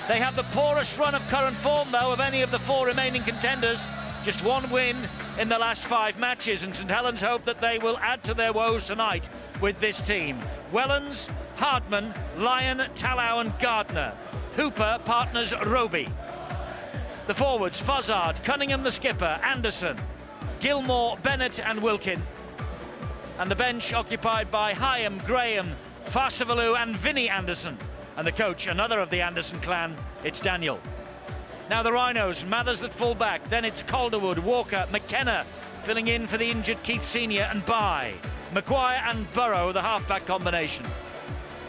They have the poorest run of current form, though, of any of the 4 remaining contenders. Just 1 win in the last 5 matches, and St Helens hope that they will add to their woes tonight with this team. Wellens, Hardman, Lyon, Tallow and Gardner. Hooper partners Roby. The forwards, Fozzard, Cunningham the skipper, Anderson, Gilmore, Bennett and Wilkin. And the bench occupied by Hyam, Graham, Farsavalu and Vinnie Anderson. And the coach, another of the Anderson clan, it's Daniel. Now the Rhinos, Mathers at full back, then it's Calderwood, Walker, McKenna filling in for the injured Keith Senior and Bye. Maguire and Burrow, the halfback combination.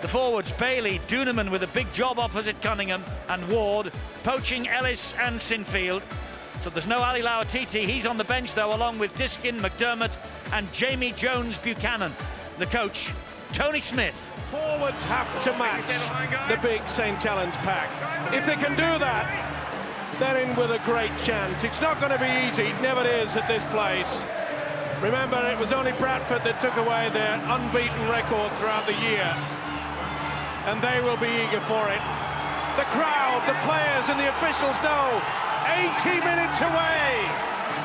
The forwards, Bailey, Duneman with a big job opposite Cunningham and Ward, poaching Ellis and Sinfield. So there's no Ali Latiti, he's on the bench though, along with Diskin, McDermott and Jamie Jones-Buchanan. The coach, Tony Smith. Forwards have to match the big St Helens pack. If they can do that, they're in with a great chance. It's not going to be easy, it never is at this place. Remember, it was only Bradford that took away their unbeaten record throughout the year, and they will be eager for it. The crowd, the players and the officials know 80 minutes away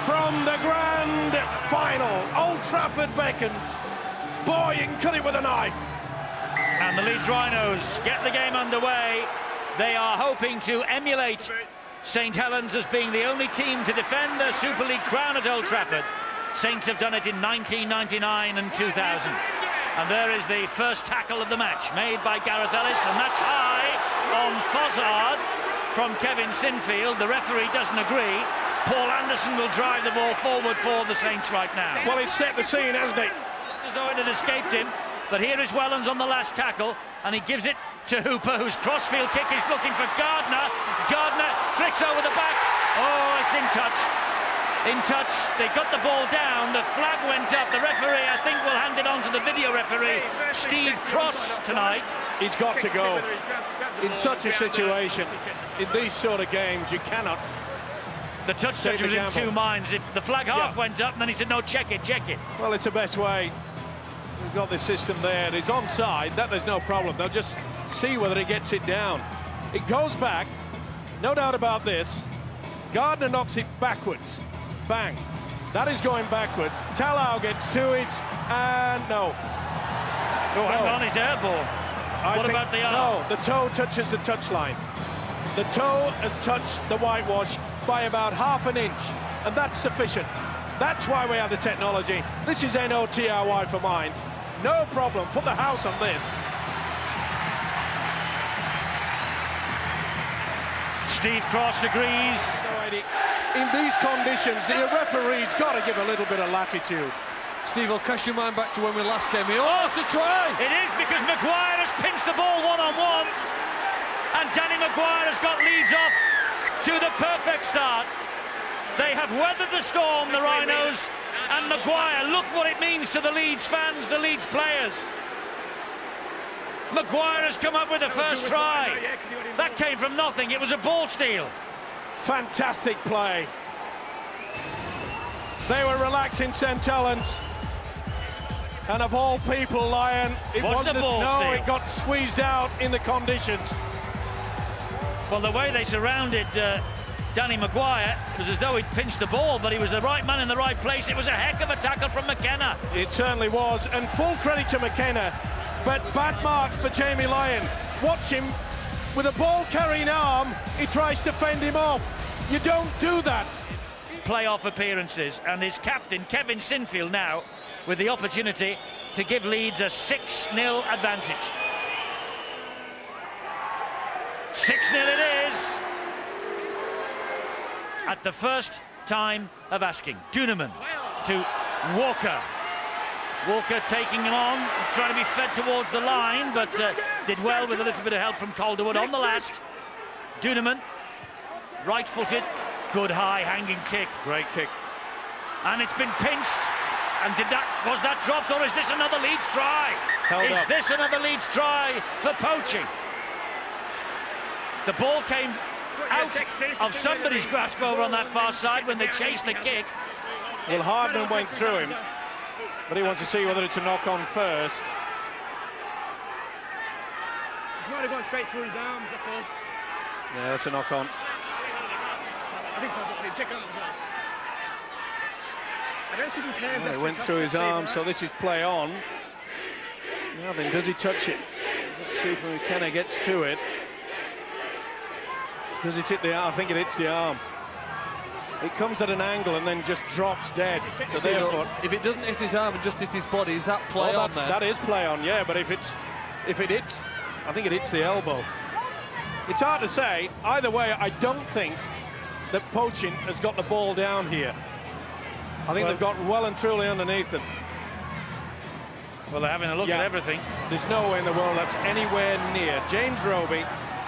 from the grand final. Old Trafford beckons. Boy, you can cut it with a knife. And the Leeds Rhinos get the game underway. They are hoping to emulate St Helens as being the only team to defend their Super League crown at Old Trafford. Saints have done it in 1999 and 2000. And there is the first tackle of the match, made by Gareth Ellis, and that's high on Fozzard from Kevin Sinfield. The referee doesn't agree. Paul Anderson will drive the ball forward for the Saints right now. Well, he's set the scene, hasn't he? As though it had escaped him. But here is Wellens on the last tackle, and he gives it to Hooper, whose crossfield kick is looking for Gardner. Gardner flicks over the back. Oh, it's in touch. In touch. They got the ball down. The flag went up. The referee, I think, will hand it on to the video referee, Steve Cross, tonight. He's got to go. In such a situation, in these sort of games, you cannot. The touch judge was in 2 minds. The flag half went up, and then he said, no, check it, check it. Well, it's the best way. We've got this system there. It's onside. That there's no problem. They'll just see whether he gets it down. It goes back. No doubt about this. Gardner knocks it backwards. Bang. That is going backwards. Tallow gets to it, and no. Oh, hang on, he's airborne. What about the arm? No, the toe touches the touchline. The toe has touched the whitewash by about ½ an inch, and that's sufficient. That's why we have the technology. This is NOTRY for mine. No problem. Put the house on this. Steve Cross agrees. In these conditions, the referee's got to give a little bit of latitude. Steve, I'll cast your mind back to when we last came here. Oh, it's a try! It is, because Maguire has pinched the ball one-on-one, and Danny Maguire has got Leeds off to the perfect start. They have weathered the storm, the Rhinos, and Maguire, look what it means to the Leeds fans, the Leeds players. Maguire has come up with the first try. That came from nothing. It was a ball steal. Fantastic play. They were relaxing St Helens, and of all people, Lyon, it wasn't a ball steal. It got squeezed out in the conditions. Well, the way they surrounded Danny Maguire, it was as though he'd pinched the ball, but he was the right man in the right place. It was a heck of a tackle from McKenna. It certainly was, and full credit to McKenna, but bad marks for Jamie Lyon. Watch him with a ball-carrying arm. He tries to fend him off. You don't do that. Playoff appearances, and his captain, Kevin Sinfield, now with the opportunity to give Leeds a 6-0 advantage. 6-0 it is. At the first time of asking. Duneman to Walker. Walker taking him on, trying to be fed towards the line, but did well with a little bit of help from Calderwood on the last. Duneman, right-footed, good high hanging kick. Great kick. And it's been pinched. And was that dropped, or is this another Leeds try? Is this another Leeds try for poaching? The ball came out of somebody's grasp over on that far side when they chased the kick. Well, Hardman went through him, but he wants to see whether it's a knock-on first. Just might have gone straight through his arms, that's all. Yeah, that's a knock on. I think so. Check it out as well. I don't think his hands It went through his arm, so this is play on. Nothing. Does he touch it? Let's see if McKenna gets to it. Does it hit the arm? I think it hits the arm. It comes at an angle and then just drops dead. So therefore, if it doesn't hit his arm and just hit his body, is that play on then? That is play on, yeah. But if it hits, I think it hits the elbow. It's hard to say. Either way, I don't think that Poaching has got the ball down here. I think they've got well and truly underneath them. Well, they're having a look at everything. There's no way in the world that's anywhere near. James Roby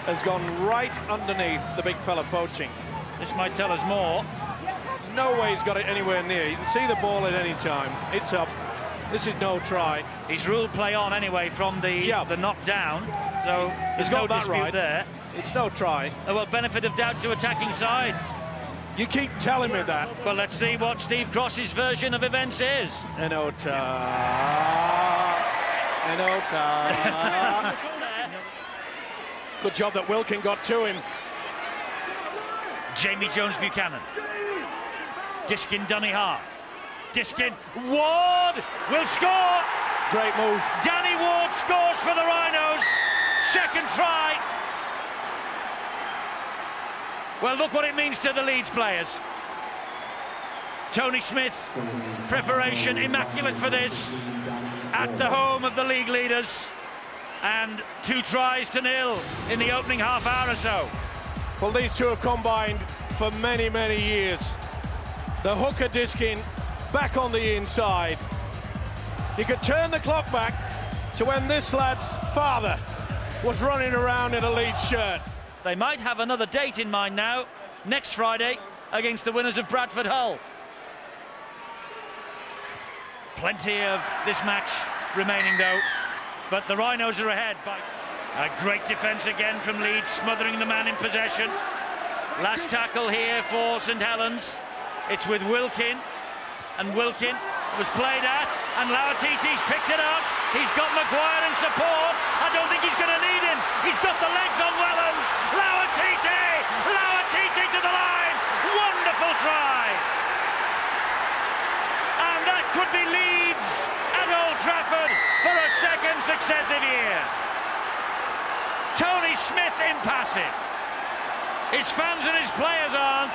has gone right underneath the big fella Poaching. This might tell us more. No way he's got it anywhere near. You can see the ball at any time. It's up. This is no try. He's ruled play on anyway from the knockdown, so there's no dispute there. It's no try. Well, benefit of doubt to attacking side. You keep telling me that. Well, let's see what Steve Cross's version of events is. Good job that Wilkin got to him. Jamie Jones-Buchanan. Diskin dummy half. Diskin. Ward will score. Great move. Danny Ward scores for the Rhinos. Second try. Well, look what it means to the Leeds players. Tony Smith, preparation immaculate for this. At the home of the league leaders. And 2 tries to 0 in the opening half hour or so. Well, these two have combined for many, many years. The hooker Diskin back on the inside. You could turn the clock back to when this lad's father was running around in a Leeds shirt. They might have another date in mind now, next Friday, against the winners of Bradford Hull. Plenty of this match remaining though, but the Rhinos are ahead by a great defence again from Leeds, smothering the man in possession. Last tackle here for St Helens. It's with Wilkin, and Wilkin was played at, and Latiti's picked it up. He's got Maguire in support. I don't think he's going to need him. He's got the legs on Helens. Latiti to the line. Wonderful try. And that could be Leeds at Old Trafford for a second successive year. Tony Smith impassive. His fans and his players aren't.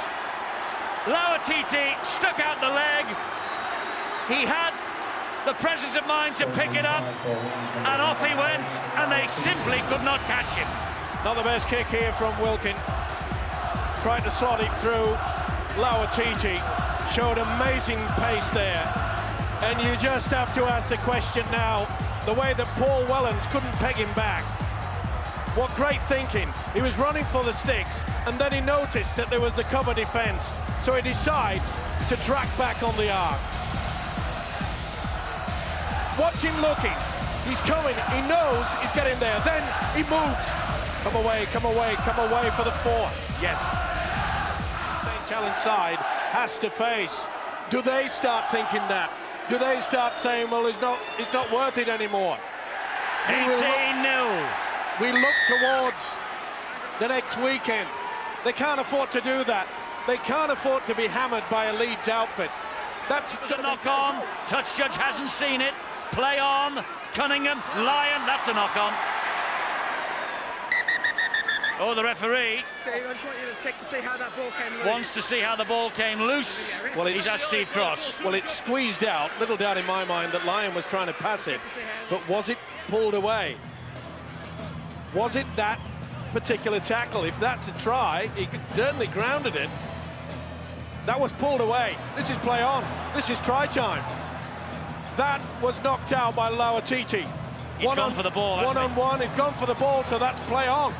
Latiti stuck out the leg. He had the presence of mind to pick it up, and off he went, and they simply could not catch him. Not the best kick here from Wilkin. Tried to slot it through. Latiti showed amazing pace there. And you just have to ask the question now, the way that Paul Wellens couldn't peg him back. What great thinking. He was running for the sticks, and then he noticed that there was the cover defence, so he decides to track back on the arc. Watch him looking. He's coming. He knows he's getting there. Then he moves. Come away, come away, come away for the 4. Yes. St. Helens side has to face. Do they start thinking that? Do they start saying, well, it's not worth it anymore? 18-0. We look towards the next weekend. They can't afford to do that. They can't afford to be hammered by a Leeds outfit. That's a knock on. Touch judge hasn't seen it. Play on. Cunningham, Lyon. That's a knock on. Oh, the referee. Steve, I just want you to check to see how that ball came loose. Wants to see how the ball came loose. Well, he's asked Steve Cross. Well, it's squeezed out. Little doubt in my mind that Lyon was trying to pass it. But was it pulled away? Was it that particular tackle? If that's a try, he certainly grounded it. That was pulled away. This is play on. This is try time. That was knocked out by Latiti. He's gone for the ball. One-on-one, he'd gone for the ball, so that's play on.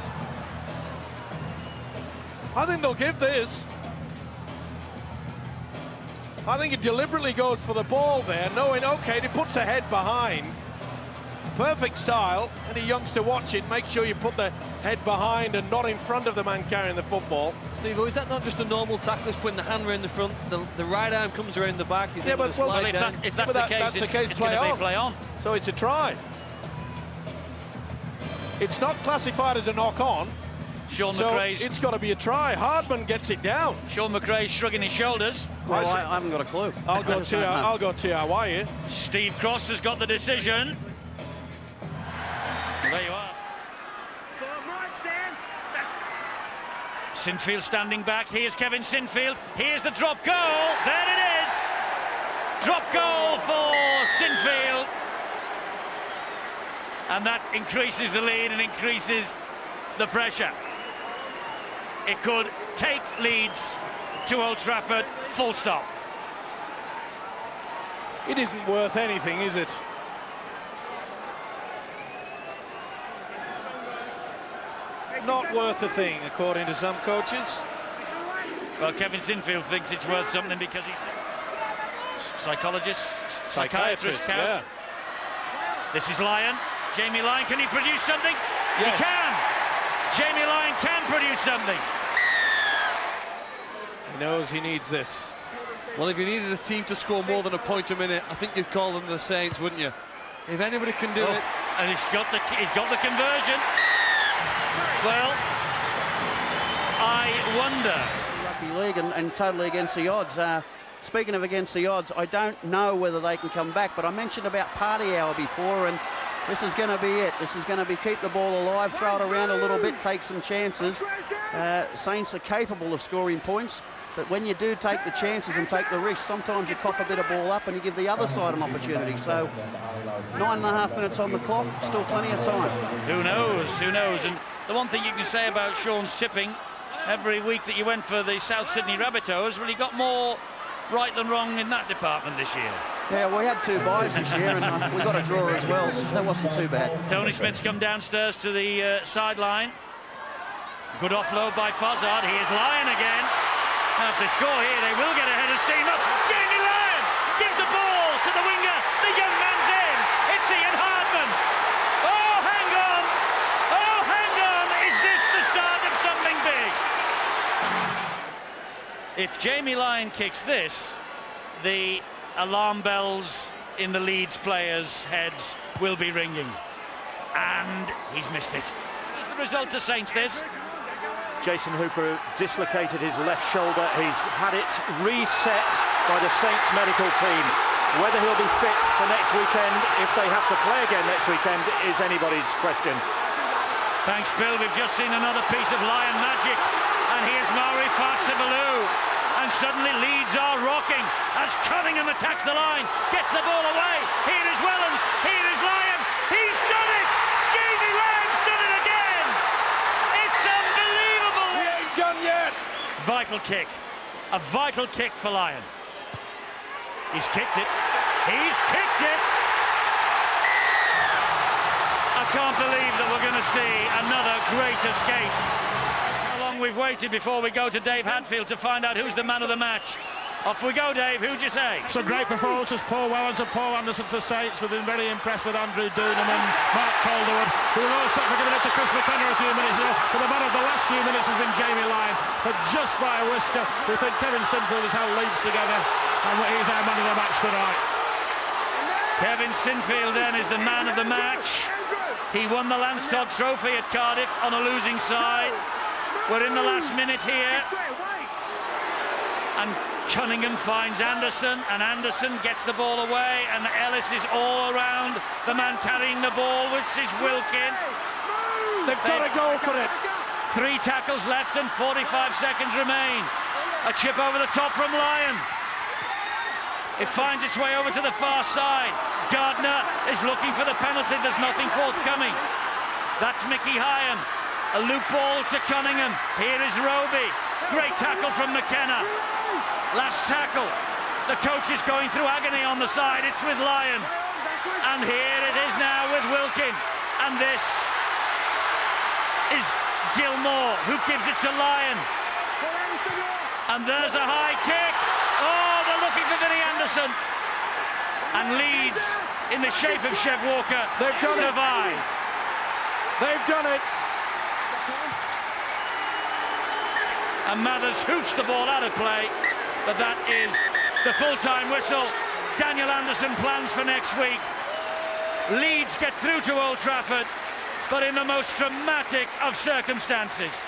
I think they'll give this. I think he deliberately goes for the ball there, knowing, okay, he puts the head behind. Perfect style, any youngster watching, make sure you put the head behind and not in front of the man carrying the football. Steve, is that not just a normal tackle? He's putting the hand around the front, the right arm comes around the back. He's yeah, but if that's the case, it's going to be play on. So it's a try. It's not classified as a knock-on. Sean So McRae's... it's got to be a try. Hardman gets it down. Sean McRae's shrugging his shoulders. Well, I haven't got a clue. I'll go TRY here. Steve Cross has got the decision. There you are. Sinfield standing back. Here's Kevin Sinfield. Here's the drop goal. There it is. Drop goal for Sinfield. And that increases the lead and increases the pressure. It could take Leeds to Old Trafford, full stop. It isn't worth anything, is it? Not worth a thing, according to some coaches. Well, Kevin Sinfield thinks it's worth something because he's psychiatrist. Yeah. This is Lyon. Jamie Lyon, can he produce something? Yes. He can. Jamie Lyon can produce something. He knows he needs this. Well, if you needed a team to score more than a point a minute, I think you'd call them the Saints, wouldn't you? If anybody can do it. And he's got the conversion. Well, I wonder. Rugby league and totally against the odds. Speaking of against the odds, I don't know whether they can come back, but I mentioned about party hour before, and this is going to be it. This is going to be keep the ball alive, throw it around a little bit, take some chances. Saints are capable of scoring points, but when you do take the chances and take the risks, sometimes you cough a bit of ball up and you give the other side an opportunity. So 9.5 minutes on the clock, still plenty of time. Who knows? Who knows? And the one thing you can say about Sean's tipping, every week that you went for the South Sydney Rabbitohs, well, he got more right than wrong in that department this year. Yeah, we had 2 buys this year and we got a draw as well, so that wasn't too bad. Tony Smith's come downstairs to the sideline. Good offload by Fozzard. Here's Lyon again. Now if they score here, they will get ahead of steam up. Jamie Lyon gives the ball to the winger. The young man's in. It's Ian Hardman. Oh, hang on. Oh, hang on. Is this the start of something big? If Jamie Lyon kicks this, the alarm bells in the Leeds players' heads will be ringing. And he's missed it. Is the result to Saints this? Jason Hooper dislocated his left shoulder. He's had it reset by the Saints medical team. Whether he'll be fit for next weekend, if they have to play again next weekend, is anybody's question. Thanks, Bill. We've just seen another piece of Lion magic. And here's Mauri Fasibalou. And suddenly Leeds are rocking as Cunningham attacks the line, gets the ball away. Here is Wellens, here is Lyon. He's done it! Jamie Lyon's done it again! It's unbelievable! We ain't done yet! Vital kick. A vital kick for Lyon. He's kicked it. He's kicked it! I can't believe that we're going to see another great escape. We've waited before we go to Dave Hadfield to find out who's the man of the match. Off we go, Dave. Who'd you say? Some great performances. Paul Wellens and Paul Anderson for Saints. We've been very impressed with Andrew Doonham and Mark Calderwood, who were also giving it to Chris McKenna a few minutes ago. But the man of the last few minutes has been Jamie Lyon. But just by a whisker, we think Kevin Sinfield has held Leeds together, and he's our man of the match tonight. Kevin Sinfield then is the man of the match. He won the Lance Todd Trophy at Cardiff on a losing side. We're in the last minute here, and Cunningham finds Anderson, and Anderson gets the ball away, and Ellis is all around the man carrying the ball, which is Wilkin. They've got to go for it. 3 tackles left and 45 seconds remain. A chip over the top from Lyon. It finds its way over to the far side. Gardner is looking for the penalty. There's nothing forthcoming. That's Mickey Hyan. A loop ball to Cunningham. Here is Roby. Great tackle from McKenna. Last tackle. The coach is going through agony on the side. It's with Lyon. And here it is now with Wilkin. And this is Gilmore, who gives it to Lyon. And there's a high kick. Oh, they're looking for Vinnie Anderson. And Leeds, in the shape of Chev Walker, They've done survive. They've done it. And Mathers hoops the ball out of play, but that is the full-time whistle. Daniel Anderson plans for next week. Leeds get through to Old Trafford, but in the most dramatic of circumstances.